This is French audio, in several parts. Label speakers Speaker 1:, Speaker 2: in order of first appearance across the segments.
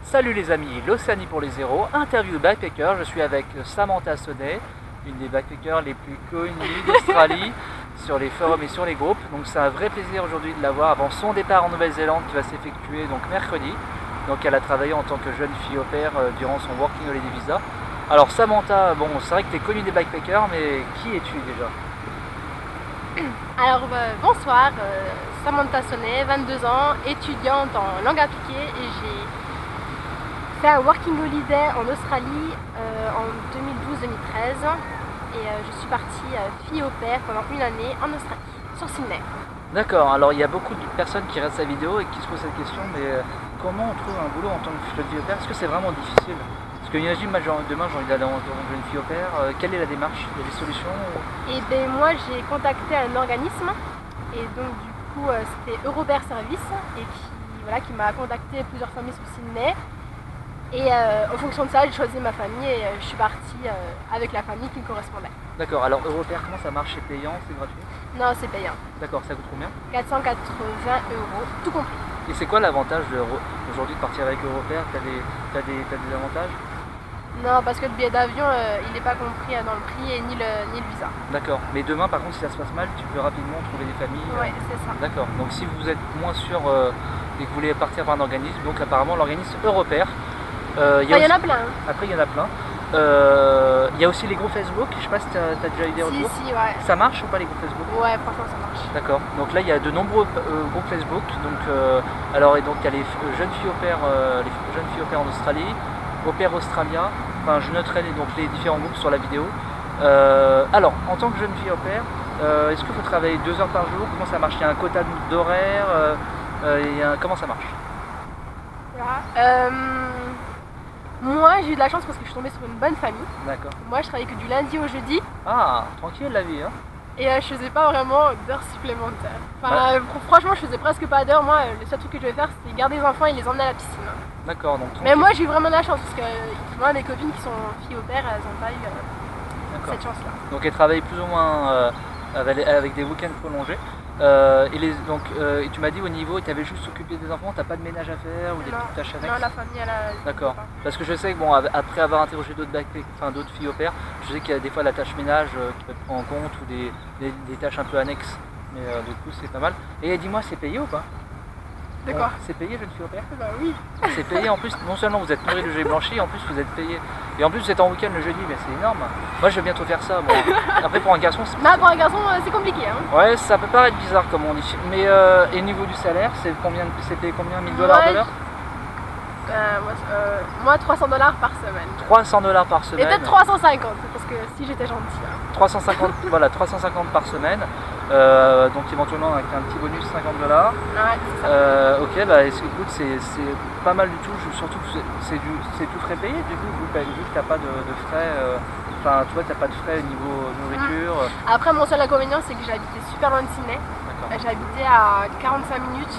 Speaker 1: Salut les amis, l'Océanie pour les zéros, interview backpacker. Je suis avec Samantha Sonnet, une des backpackers les plus connues d'Australie sur les forums et sur les groupes. Donc c'est un vrai plaisir aujourd'hui de la voir avant son départ en Nouvelle-Zélande qui va s'effectuer donc mercredi. Donc elle a travaillé en tant que jeune fille au pair durant son Working Holiday Visa. Alors Samantha, bon c'est vrai que tu es connue des backpackers, mais qui es-tu déjà?
Speaker 2: Alors bonsoir, Samantha Sonnet, 22 ans, étudiante en langue appliquée, et j'ai fait un working holiday en Australie en 2012-2013 et je suis partie fille au pair pendant une année en Australie, sur Sydney.
Speaker 1: D'accord, alors il y a beaucoup de personnes qui regardent sa vidéo et qui se posent cette question, mais comment on trouve un boulot en tant que jeune fille au pair? Est-ce que c'est vraiment difficile? Parce que imagine, demain j'ai envie d'aller en tant que jeune fille au pair, quelle est la démarche? Il y a des solutions?
Speaker 2: Et bien moi j'ai contacté un organisme, et donc du coup c'était Europair Service, et qui m'a contacté plusieurs familles sur Sydney. Et en fonction de ça, j'ai choisi ma famille et je suis partie avec la famille qui me correspondait.
Speaker 1: D'accord, alors Europair, comment ça marche? C'est payant, c'est gratuit?
Speaker 2: Non, c'est payant.
Speaker 1: D'accord, ça coûte combien?
Speaker 2: 480 €, tout compris.
Speaker 1: Et c'est quoi l'avantage aujourd'hui de partir avec Europair? T'as des avantages?
Speaker 2: Non, parce que le billet d'avion, il n'est pas compris dans le prix et ni le visa.
Speaker 1: D'accord, mais demain par contre si ça se passe mal, tu peux rapidement trouver des familles?
Speaker 2: Oui, c'est ça.
Speaker 1: D'accord, donc si vous êtes moins sûr et que vous voulez partir par un organisme, donc apparemment l'organisme Europair.
Speaker 2: Il y en a plein.
Speaker 1: Après il y en a plein. Il y a aussi les groupes Facebook, je sais pas si tu as déjà eu des retours.
Speaker 2: Si, ouais.
Speaker 1: Ça marche ou pas les groupes Facebook?
Speaker 2: Ouais, franchement ça marche.
Speaker 1: D'accord, donc là il y a de nombreux groupes Facebook. Donc, alors, et donc il y a les jeunes filles au pair, en Australie, au pair Australia. Enfin, je noterai donc les différents groupes sur la vidéo. Alors, en tant que jeune fille au pair, est-ce qu'il faut travailler 2 heures par jour? Comment ça marche? Il y a un quota d'horaire? Comment ça marche?
Speaker 2: Voilà. Moi j'ai eu de la chance parce que je suis tombée sur une bonne famille.
Speaker 1: D'accord.
Speaker 2: Moi je travaillais que du lundi au jeudi.
Speaker 1: Ah, tranquille la vie, hein.
Speaker 2: Et je faisais pas vraiment d'heures supplémentaires. Enfin, franchement je faisais presque pas d'heures. Moi le seul truc que je devais faire c'était garder les enfants et les emmener à la piscine.
Speaker 1: D'accord, donc tranquille.
Speaker 2: Mais moi j'ai eu vraiment de la chance parce que moi mes copines qui sont filles au pair, elles n'ont pas eu cette chance là.
Speaker 1: Donc elles travaillent plus ou moins avec des week-ends prolongés. Et tu m'as dit au niveau, tu avais juste s'occuper des enfants, t'as pas de ménage à faire ou des petites tâches annexes?
Speaker 2: Non, la famille elle a...
Speaker 1: D'accord, parce que je sais que bon, après avoir interrogé d'autres filles au pair, je sais qu'il y a des fois la tâche ménage qui peut être prise en compte ou des tâches un peu annexes, mais du coup c'est pas mal. Et dis-moi, c'est payé ou pas?
Speaker 2: De quoi?
Speaker 1: C'est payé jeune fille au pair?
Speaker 2: Bah oui.
Speaker 1: C'est payé en plus, non seulement vous êtes nourri le jeudi blanchi, en plus vous êtes payé. Et en plus vous êtes en week-end le jeudi, mais c'est énorme. Moi je vais bientôt faire ça. Bon. Après pour un garçon c'est...
Speaker 2: Non, pour un garçon c'est compliqué. Hein.
Speaker 1: Ouais, ça peut paraître bizarre comme on dit. Mais et au niveau du salaire, c'est payé combien? 1000 $ de l'heure?
Speaker 2: Moi 300 $ par semaine.
Speaker 1: 300 $ par semaine.
Speaker 2: Et peut-être 350 parce que si j'étais gentille.
Speaker 1: 350, voilà, 350 par semaine. Donc éventuellement avec un petit bonus 50 $.
Speaker 2: Ouais, c'est ça.
Speaker 1: Ok, bah écoute, c'est pas mal du tout, surtout que c'est tout frais payé, du coup, vu que t'as pas de frais, enfin tu vois, t'as pas de frais au niveau nourriture.
Speaker 2: Après mon seul inconvénient c'est que j'habitais super loin de Sydney. J'habitais à 45 minutes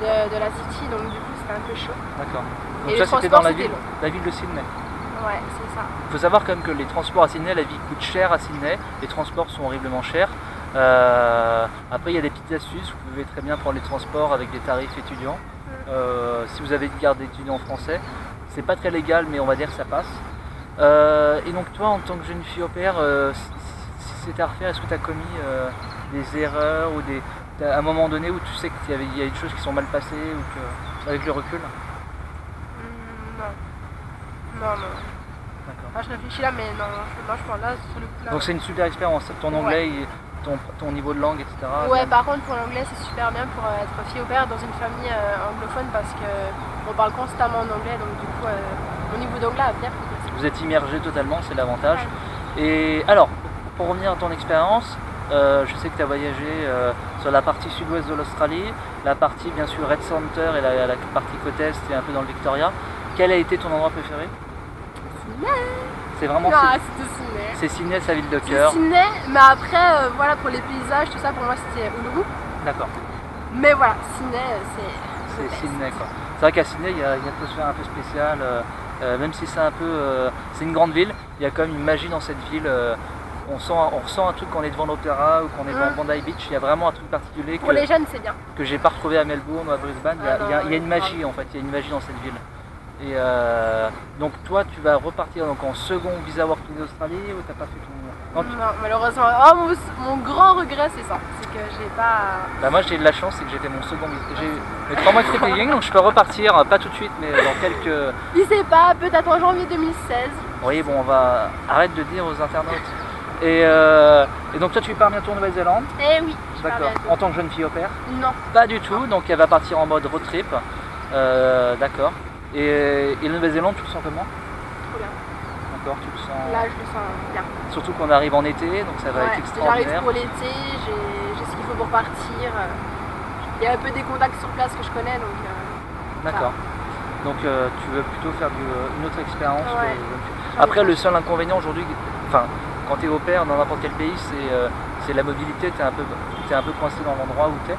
Speaker 2: de la city, donc du coup c'était un peu chaud.
Speaker 1: D'accord. Donc
Speaker 2: et
Speaker 1: ça c'était dans la ville de Sydney.
Speaker 2: Ouais, c'est ça.
Speaker 1: Il faut savoir quand même que les transports à Sydney, la vie coûte cher à Sydney, les transports sont horriblement chers. Après il y a des petites astuces, vous pouvez très bien prendre les transports avec des tarifs étudiants. Si vous avez une carte d'étudiant français, c'est pas très légal mais on va dire que ça passe. Et donc toi en tant que jeune fille au pair, si c'était à refaire, est-ce que tu as commis des erreurs ou à un moment donné où tu sais qu'il y a des choses qui sont mal passées ou que, avec le recul?
Speaker 2: Non.
Speaker 1: D'accord.
Speaker 2: Ah, je réfléchis là, mais non, je pense là sur le coup là.
Speaker 1: Donc c'est une super expérience, ton anglais, ton niveau de langue, etc.
Speaker 2: Ouais, par contre pour l'anglais c'est super bien pour être fille au pair dans une famille anglophone parce qu'on parle constamment en anglais, donc du coup mon niveau d'anglais a bien progressé.
Speaker 1: Vous êtes immergé totalement, c'est l'avantage. Ouais. Et alors, pour revenir à ton expérience, je sais que tu as voyagé sur la partie sud-ouest de l'Australie, la partie bien sûr Red Center et la partie côte est et un peu dans le Victoria. Quel a été ton endroit préféré?
Speaker 2: Sydney.
Speaker 1: C'est vraiment
Speaker 2: c'était Sydney.
Speaker 1: C'est Sydney, sa ville de cœur.
Speaker 2: C'est Sydney, mais après voilà pour les paysages, tout ça pour moi c'était Uluru.
Speaker 1: D'accord.
Speaker 2: Mais voilà, Sydney
Speaker 1: c'est Sydney quoi. C'est vrai qu'à Sydney il y a une atmosphère un peu spéciale, même si c'est un peu, c'est une grande ville, il y a quand même une magie dans cette ville. on ressent un truc quand on est devant l'opéra ou quand on est devant Bondi Beach. Il y a vraiment un truc particulier
Speaker 2: Pour les jeunes, c'est bien.
Speaker 1: que j'ai pas retrouvé à Melbourne ou à Brisbane. Il y a une magie en fait, il y a une magie dans cette ville. Et donc toi, tu vas repartir donc en second visa working Australie ou t'as pas fait ton...
Speaker 2: Non, malheureusement. Oh, mon grand regret, c'est ça. C'est que j'ai pas...
Speaker 1: Bah moi j'ai eu de la chance, c'est que j'étais mon second visa. J'ai mes 3 mois de free paying, donc je peux repartir, pas tout de suite, mais dans quelques...
Speaker 2: Il sait pas, peut-être en janvier 2016.
Speaker 1: Oui, bon, on va... Arrête de dire aux internautes. Et donc toi tu pars bientôt en Nouvelle-Zélande?
Speaker 2: Eh oui, je pars
Speaker 1: D'accord.
Speaker 2: bientôt.
Speaker 1: En tant que jeune fille au pair?
Speaker 2: Non.
Speaker 1: Pas du tout, donc elle va partir en mode road trip. D'accord. Et la Nouvelle-Zélande, tu le sens comment?
Speaker 2: Trop bien.
Speaker 1: D'accord, tu le sens...
Speaker 2: Là, je le sens bien.
Speaker 1: Surtout qu'on arrive en été, donc ça va être
Speaker 2: J'arrive
Speaker 1: extraordinaire.
Speaker 2: pour l'été, j'ai ce qu'il faut pour partir. Il y a un peu des contacts sur place que je connais, donc...
Speaker 1: D'accord. Donc tu veux plutôt faire une autre expérience
Speaker 2: Ouais.
Speaker 1: Après, le seul inconvénient aujourd'hui, enfin, quand tu es au pair dans n'importe quel pays, c'est la mobilité, tu es un peu coincé dans l'endroit où tu es.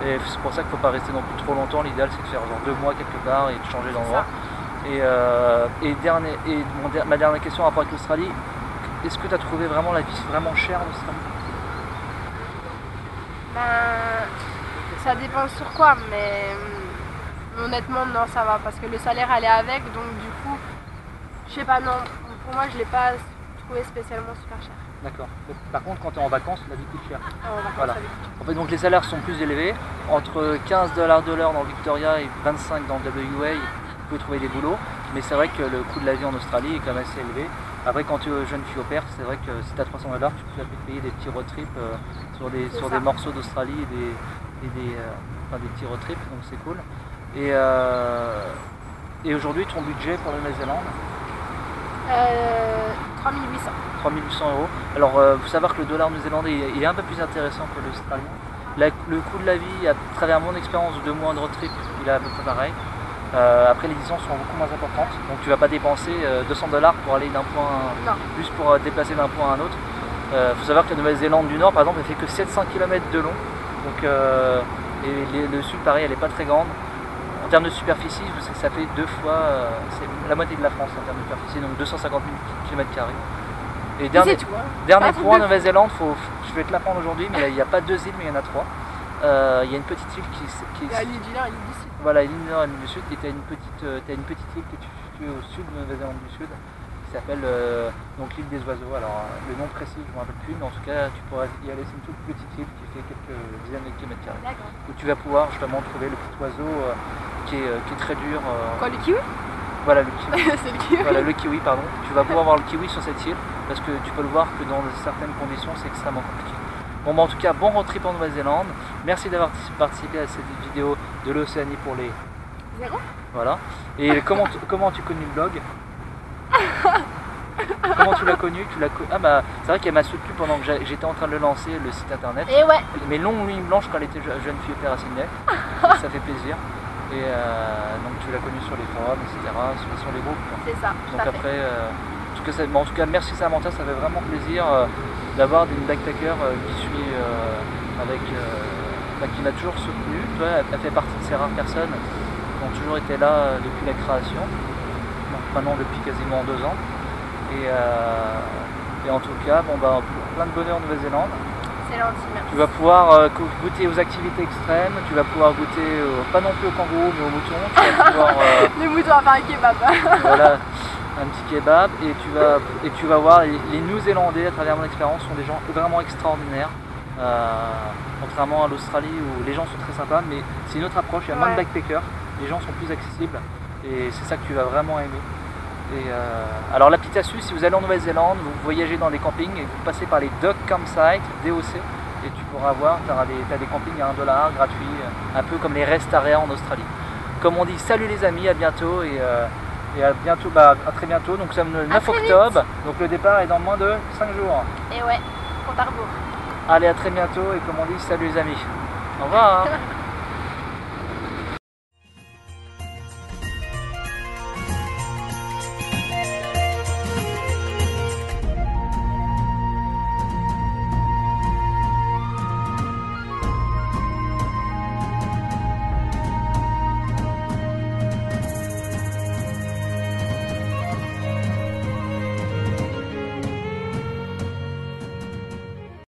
Speaker 1: Et c'est pour ça qu'il ne faut pas rester non plus trop longtemps. L'idéal, c'est de faire genre 2 mois quelque part et de changer d'endroit. Ma dernière question par rapport avec l'Australie, est-ce que tu as trouvé vraiment la vie vraiment chère en Australie?
Speaker 2: Ben, ça dépend sur quoi, mais honnêtement, non, ça va, parce que le salaire allait avec, donc du coup, je sais pas, non, pour moi, je l'ai pas trouvé spécialement super cher.
Speaker 1: D'accord. Par contre, quand tu es en vacances, la vie coûte cher.
Speaker 2: Voilà.
Speaker 1: En fait, donc les salaires sont plus élevés, entre 15 $ de l'heure dans Victoria et 25 dans WA, vous pouvez trouver des boulots, mais c'est vrai que le coût de la vie en Australie est quand même assez élevé. Après, quand tu es jeune fille au pair, c'est vrai que si tu as 300 $, tu peux te payer des petits road trips sur des morceaux d'Australie et des petits road trips, donc c'est cool. Et aujourd'hui, ton budget pour la Nouvelle-Zélande?
Speaker 2: 3800.
Speaker 1: 3800 €. Alors, il faut savoir que le dollar néo-zélandais il est un peu plus intéressant que l'australien. Le coût de la vie, à travers mon expérience de 2 mois de road trip, il est à peu près pareil. Après, les distances sont beaucoup moins importantes, donc tu ne vas pas dépenser 200 $ pour aller d'un point, juste pour te déplacer d'un point à un autre. Il faut savoir que la Nouvelle-Zélande du Nord, par exemple, elle fait que 700 km de long, donc, et le sud, pareil, elle n'est pas très grande. En termes de superficie, ça fait 2 fois, c'est la moitié de la France en termes de superficie, donc 250 000 km². Et dernier point, Nouvelle-Zélande, je vais te l'apprendre aujourd'hui, mais il n'y a pas 2 îles, mais il y en a 3. Il y a une petite île qui
Speaker 2: Il y a l'île du Nord et l'île du Sud.
Speaker 1: Voilà, l'île du Nord et l'île du Sud, et tu as une petite île qui est située au sud de Nouvelle-Zélande du Sud, qui s'appelle donc l'île des oiseaux. Alors le nom précis, je ne me rappelle plus, mais en tout cas, tu pourras y aller. C'est une toute petite île qui fait quelques dizaines de kilomètres carrés. Où tu vas pouvoir justement trouver le petit oiseau qui est très dur.
Speaker 2: Quoi, le kiwi?
Speaker 1: Voilà, le kiwi.
Speaker 2: C'est le kiwi.
Speaker 1: Voilà, le kiwi, pardon. Tu vas pouvoir voir le kiwi sur cette île, parce que tu peux le voir que dans certaines conditions, c'est extrêmement compliqué. Bon, bah, en tout cas, bon road trip en Nouvelle-Zélande. Merci d'avoir participé à cette vidéo de l'Océanie pour les...
Speaker 2: 0.
Speaker 1: Voilà. Et comment tu connu le blog? Comment tu l'as connu? Ah bah, c'est vrai qu'elle m'a soutenu pendant que j'étais en train de le lancer, le site internet.
Speaker 2: Et ouais.
Speaker 1: Mes longues lignes blanches quand elle était jeune fille au pair à Sydney. Ça fait plaisir. Et donc tu l'as connu sur les forums, etc., sur les groupes.
Speaker 2: C'est ça.
Speaker 1: Donc après, en tout cas, merci Samantha, ça fait vraiment plaisir d'avoir une backpacker qui suit qui m'a toujours soutenu. Tu vois, elle fait partie de ces rares personnes qui ont toujours été là depuis la création. Donc maintenant depuis quasiment 2 ans. Et en tout cas, bon, bah, plein de bonheur en Nouvelle-Zélande.
Speaker 2: C'est gentil, merci.
Speaker 1: Tu vas pouvoir goûter aux activités extrêmes, tu vas pouvoir goûter pas non plus aux kangourous mais aux moutons. Tu vas pouvoir,
Speaker 2: les moutons à faire un kebab.
Speaker 1: Voilà, un petit kebab, et tu vas voir les Néo-Zélandais à travers mon expérience sont des gens vraiment extraordinaires. Contrairement à l'Australie où les gens sont très sympas, mais c'est une autre approche, il y a moins de backpackers, les gens sont plus accessibles et c'est ça que tu vas vraiment aimer. Alors la petite astuce, si vous allez en Nouvelle-Zélande, vous voyagez dans des campings et vous passez par les Dog Campsites, DOC, et tu pourras voir, tu as des campings à 1 $ gratuits, un peu comme les rest areas en Australie. Comme on dit, salut les amis, à bientôt et à bientôt, à très bientôt. Donc nous sommes le 9 octobre, donc le départ est dans moins de 5 jours.
Speaker 2: Et ouais, compte à rebours.
Speaker 1: Allez, à très bientôt et comme on dit, salut les amis. Au revoir.